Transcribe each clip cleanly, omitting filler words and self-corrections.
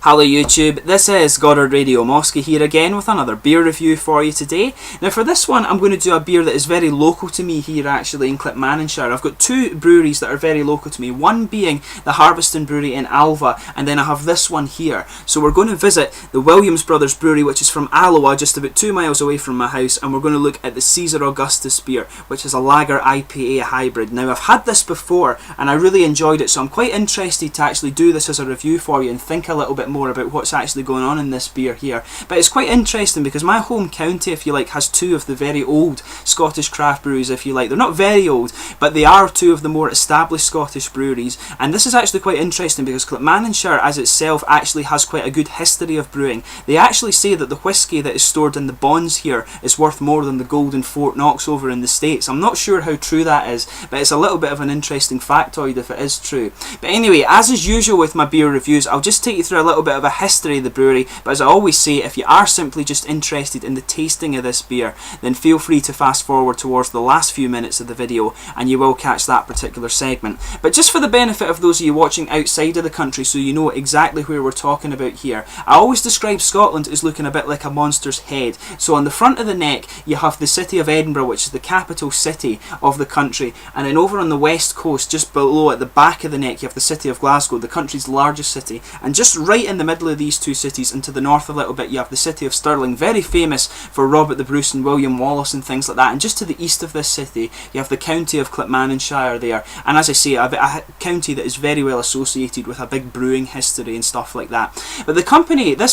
Hello YouTube, this is Goddard Radio Moscow here again with another beer review for you today. Now for this one I'm going to do a beer that is very local to me here actually in Clackmannanshire. I've got two breweries that are very local to me, one being the Harveston Brewery in Alloa, and then I have this one here. So we're going to visit the Williams Brothers Brewery, which is from Alloa, just about 2 miles away from my house, and we're going to look at the Caesar Augustus beer, which is a lager IPA hybrid. Now I've had this before and I really enjoyed it, so I'm quite interested to actually do this as a review for you and think a little bit more about what's actually going on in this beer here. But it's quite interesting because my home county, if you like, has two of the very old Scottish craft breweries, if you like. They're not very old, but they are two of the more established Scottish breweries, and this is actually quite interesting because Clackmannanshire as itself actually has quite a good history of brewing. They actually say that the whisky that is stored in the bonds here is worth more than the gold in Fort Knox over in the States. I'm not sure how true that is, but it's a little bit of an interesting factoid if it is true. But anyway, as is usual with my beer reviews, I'll just take you through a little bit of a history of the brewery, but as I always say, if you are simply just interested in the tasting of this beer, then feel free to fast forward towards the last few minutes of the video and you will catch that particular segment. But just for the benefit of those of you watching outside of the country, so you know exactly where we're talking about here, I always describe Scotland as looking a bit like a monster's head. So on the front of the neck you have the city of Edinburgh, which is the capital city of the country, and then over on the west coast, just below at the back of the neck, you have the city of Glasgow, the country's largest city, and just right in the middle of these two cities and to the north a little bit you have the city of Stirling, very famous for Robert the Bruce and William Wallace and things like that, and just to the east of this city you have the county of Clackmannanshire there, and as I say, a county that is very well associated with a big brewing history and stuff like that. But this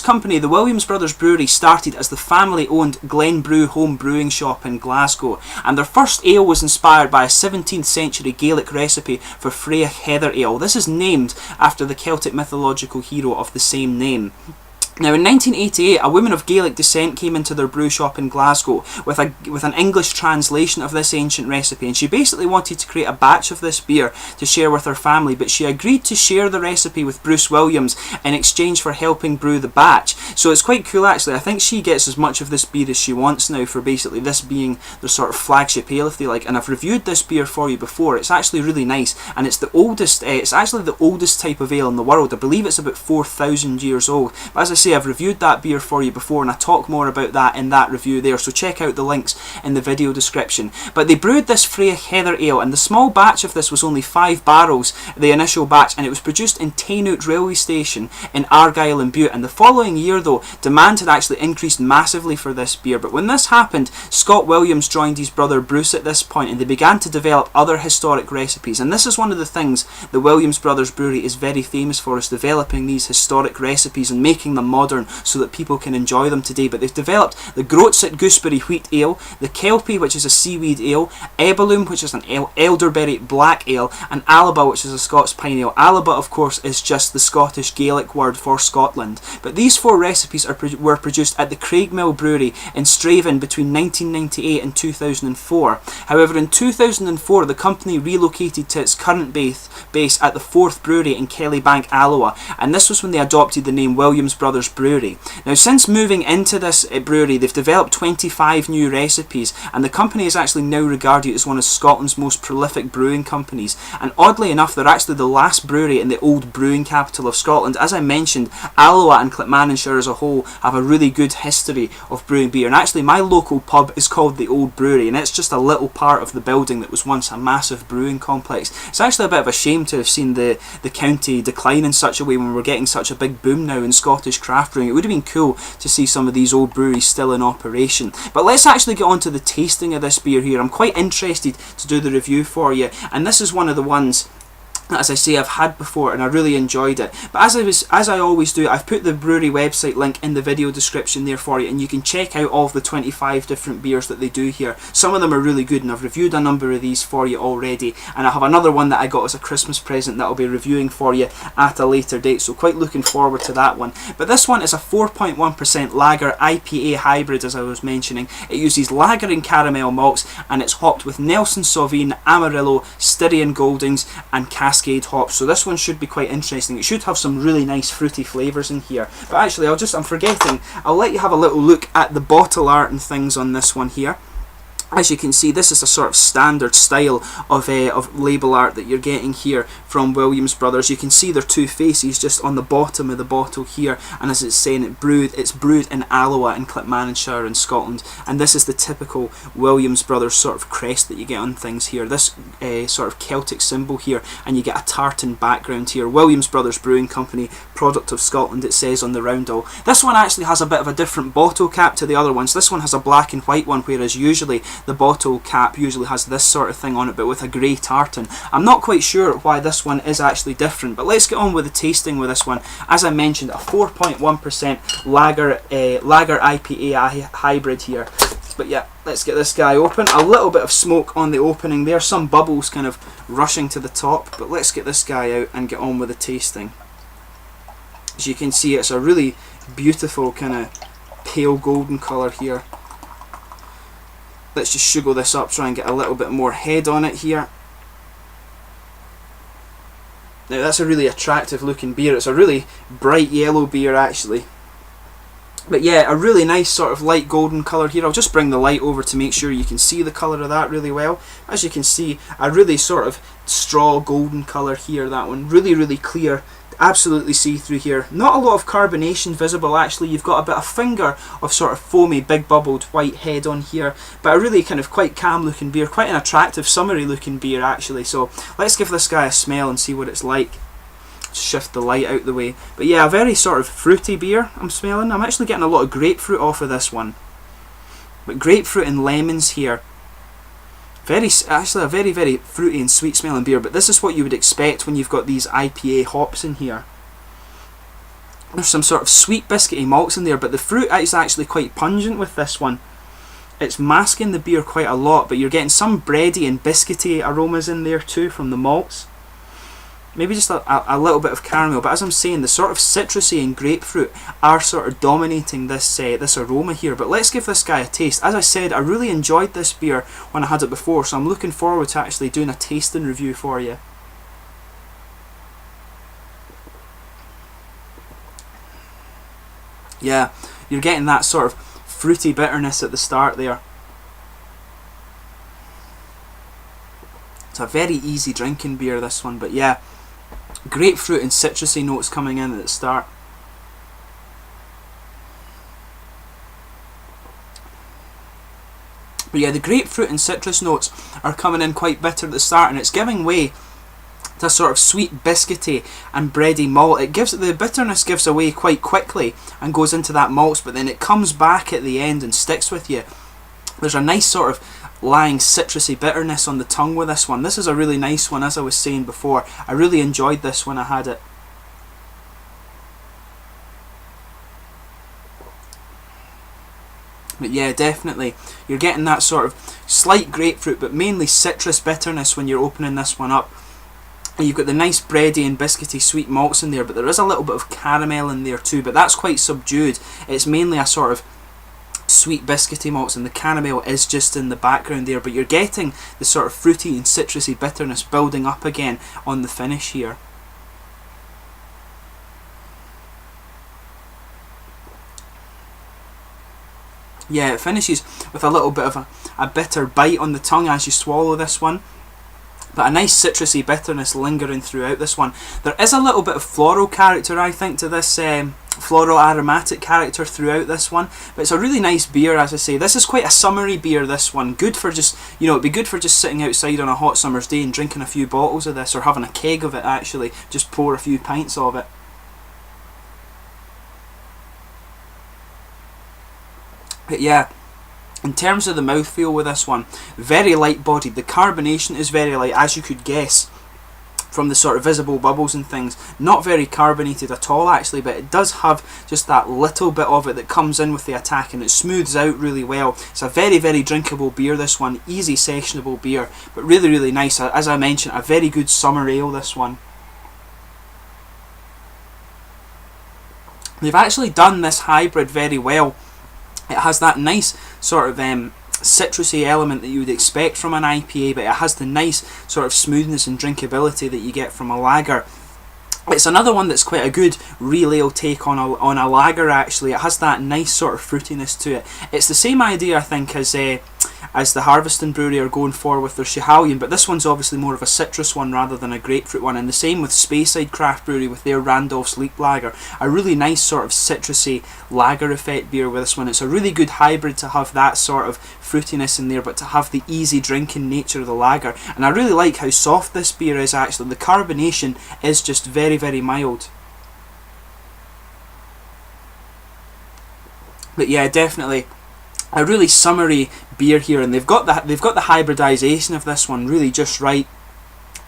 company, the Williams Brothers Brewery, started as the family owned Glen Brew home brewing shop in Glasgow, and their first ale was inspired by a 17th century Gaelic recipe for Freya Heather Ale. This is named after the Celtic mythological hero of the same name. Now in 1988, a woman of Gaelic descent came into their brew shop in Glasgow with an English translation of this ancient recipe, and she basically wanted to create a batch of this beer to share with her family, but she agreed to share the recipe with Bruce Williams in exchange for helping brew the batch. So it's quite cool actually. I think she gets as much of this beer as she wants now for basically this being the sort of flagship ale, if they like, and I've reviewed this beer for you before. It's actually really nice, and it's the oldest, it's actually the oldest type of ale in the world. I believe it's about 4,000 years old, but as I say, I've reviewed that beer for you before and I talk more about that in that review there, so check out the links in the video description. But they brewed this Freya Heather Ale, and the small batch of this was only 5 barrels, the initial batch, and it was produced in Taynout railway station in Argyll and Bute, and the following year though, demand had actually increased massively for this beer. But when this happened, Scott Williams joined his brother Bruce at this point, and they began to develop other historic recipes, and this is one of the things the Williams Brothers Brewery is very famous for, is developing these historic recipes and making them modern so that people can enjoy them today. But they've developed the Groatset Gooseberry Wheat Ale, the Kelpie, which is a seaweed ale, Ebaloom, which is an elderberry black ale, and Alaba, which is a Scots pine ale. Alaba, of course, is just the Scottish Gaelic word for Scotland. But these 4 recipes were produced at the Craigmill Brewery in Straven between 1998 and 2004. However, in 2004 the company relocated to its current base at the 4th Brewery in Kellybank, Alloa, and this was when they adopted the name Williams Brothers Brewery. Now since moving into this brewery, they've developed 25 new recipes, and the company is actually now regarded as one of Scotland's most prolific brewing companies, and oddly enough they're actually the last brewery in the old brewing capital of Scotland. As I mentioned, Alloa and Clackmannanshire as a whole have a really good history of brewing beer, and actually my local pub is called the Old Brewery, and it's just a little part of the building that was once a massive brewing complex. It's actually a bit of a shame to have seen the county decline in such a way when we're getting such a big boom now in Scottish craft brewing. It would have been cool to see some of these old breweries still in operation. But let's actually get on to the tasting of this beer here. I'm quite interested to do the review for you, and this is one of the ones as I say I've had before and I really enjoyed it. But as I always do, I've put the brewery website link in the video description there for you, and you can check out all of the 25 different beers that they do here. Some of them are really good, and I've reviewed a number of these for you already, and I have another one that I got as a Christmas present that I'll be reviewing for you at a later date, so quite looking forward to that one. But this one is a 4.1% lager IPA hybrid, as I was mentioning. It uses lager and caramel malts, and it's hopped with Nelson Sauvin, Amarillo, Styrian Goldings and Cascade hops. So this one should be quite interesting. It should have some really nice fruity flavours in here. But actually I'm forgetting, I'll let you have a little look at the bottle art and things on this one here. As you can see, this is a sort of standard style of label art that you're getting here from Williams Brothers. You can see their two faces just on the bottom of the bottle here, and as it's saying, it's brewed in Alloa in Clackmannanshire in Scotland, and this is the typical Williams Brothers sort of crest that you get on things here. This sort of Celtic symbol here, and you get a tartan background here. Williams Brothers Brewing Company, product of Scotland, it says on the roundel. This one actually has a bit of a different bottle cap to the other ones. This one has a black and white one, whereas usually the bottle cap usually has this sort of thing on it, but with a grey tartan. I'm not quite sure why this one is actually different, but let's get on with the tasting with this one. As I mentioned, a 4.1% lager IPA hybrid here. But yeah, let's get this guy open. A little bit of smoke on the opening there, some bubbles kind of rushing to the top, but let's get this guy out and get on with the tasting. As you can see, it's a really beautiful kind of pale golden colour here. Let's just sugar this up, try and get a little bit more head on it here. Now that's a really attractive looking beer. It's a really bright yellow beer actually. But yeah, a really nice sort of light golden colour here. I'll just bring the light over to make sure you can see the colour of that really well. As you can see, a really sort of straw golden colour here, that one. Really, really clear. Absolutely see through here. Not a lot of carbonation visible actually. You've got a bit of finger of sort of foamy big bubbled white head on here, but a really kind of quite calm looking beer, quite an attractive summery looking beer actually. So let's give this guy a smell and see what it's like. Shift the light out the way. But yeah, a very sort of fruity beer I'm smelling. I'm actually getting a lot of grapefruit off of this one, but grapefruit and lemons here. Actually a very, very fruity and sweet smelling beer, but this is what you would expect when you've got these IPA hops in here. There's some sort of sweet biscuity malts in there, but the fruit is actually quite pungent with this one. It's masking the beer quite a lot, but you're getting some bready and biscuity aromas in there too from the malts. Maybe just a little bit of caramel, but as I'm saying, the sort of citrusy and grapefruit are sort of dominating this this aroma here. But let's give this guy a taste. As I said, I really enjoyed this beer when I had it before, so I'm looking forward to actually doing a tasting review for you. Yeah, you're getting that sort of fruity bitterness at the start there. It's a very easy drinking beer, this one, but yeah, grapefruit and citrusy notes coming in at the start. But yeah, the grapefruit and citrus notes are coming in quite bitter at the start, and it's giving way to a sort of sweet biscuity and bready malt. The bitterness gives away quite quickly and goes into that malts, but then it comes back at the end and sticks with you. There's a nice sort of lying citrusy bitterness on the tongue with this one. This is a really nice one, as I was saying before. I really enjoyed this when I had it. But yeah, definitely you're getting that sort of slight grapefruit but mainly citrus bitterness when you're opening this one up. And you've got the nice bready and biscuity sweet malts in there, but there is a little bit of caramel in there too, but that's quite subdued. It's mainly a sort of sweet biscuity malts, and the caramel is just in the background there, but you're getting the sort of fruity and citrusy bitterness building up again on the finish here. Yeah, it finishes with a little bit of a bitter bite on the tongue as you swallow this one, but a nice citrusy bitterness lingering throughout this one. There is a little bit of floral character, I think, to this floral aromatic character throughout this one, but it's a really nice beer. As I say, this is quite a summery beer, this one. Good for just, you know, it'd be good for just sitting outside on a hot summer's day and drinking a few bottles of this, or having a keg of it actually, just pour a few pints of it. But yeah, in terms of the mouthfeel with this one, very light bodied. The carbonation is very light, as you could guess from the sort of visible bubbles and things. Not very carbonated at all actually, but it does have just that little bit of it that comes in with the attack, and it smooths out really well. It's a very, very drinkable beer, this one. Easy sessionable beer, but really, really nice. As I mentioned, a very good summer ale, this one. They've actually done this hybrid very well. It has that nice sort of citrusy element that you would expect from an IPA, but it has the nice sort of smoothness and drinkability that you get from a lager. It's another one that's quite a good real ale take on a lager actually. It has that nice sort of fruitiness to it. It's the same idea, I think, as as the Harveston Brewery are going for with their Schiehallion, but this one's obviously more of a citrus one rather than a grapefruit one, and the same with Speyside Craft Brewery with their Randolph's Leap Lager, a really nice sort of citrusy lager effect beer with this one. It's a really good hybrid to have that sort of fruitiness in there, but to have the easy drinking nature of the lager, and I really like how soft this beer is actually. The carbonation is just very, very mild. But yeah, definitely a really summery beer here, and they've got the hybridization of this one really just right.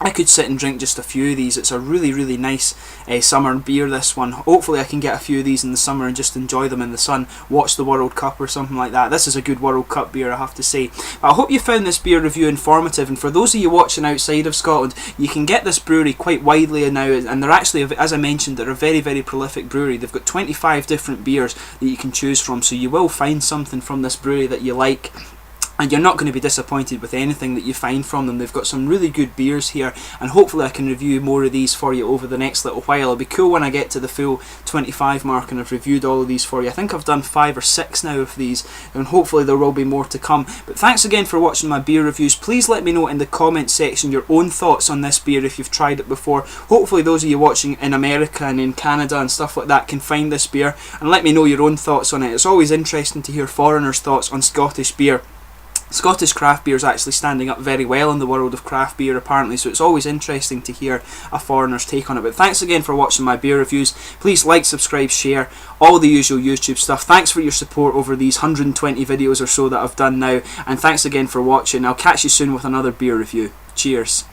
I could sit and drink just a few of these. It's a really, really nice summer beer, this one. Hopefully I can get a few of these in the summer and just enjoy them in the sun, watch the World Cup or something like that. This is a good World Cup beer, I have to say. I hope you found this beer review informative, and for those of you watching outside of Scotland, you can get this brewery quite widely now, and they're actually, as I mentioned, they're a very, very prolific brewery. They've got 25 different beers that you can choose from, so you will find something from this brewery that you like, and you're not going to be disappointed with anything that you find from them. They've got some really good beers here, and hopefully I can review more of these for you over the next little while. It'll be cool when I get to the full 25 mark and I've reviewed all of these for you. I think I've done 5 or 6 now of these, and hopefully there will be more to come. But thanks again for watching my beer reviews. Please let me know in the comment section your own thoughts on this beer if you've tried it before. Hopefully those of you watching in America and in Canada and stuff like that can find this beer, and let me know your own thoughts on it. It's always interesting to hear foreigners' thoughts on Scottish beer. Scottish craft beer is actually standing up very well in the world of craft beer apparently, so it's always interesting to hear a foreigner's take on it. But thanks again for watching my beer reviews. Please like, subscribe, share, all the usual YouTube stuff. Thanks for your support over these 120 videos or so that I've done now, and thanks again for watching. I'll catch you soon with another beer review. Cheers.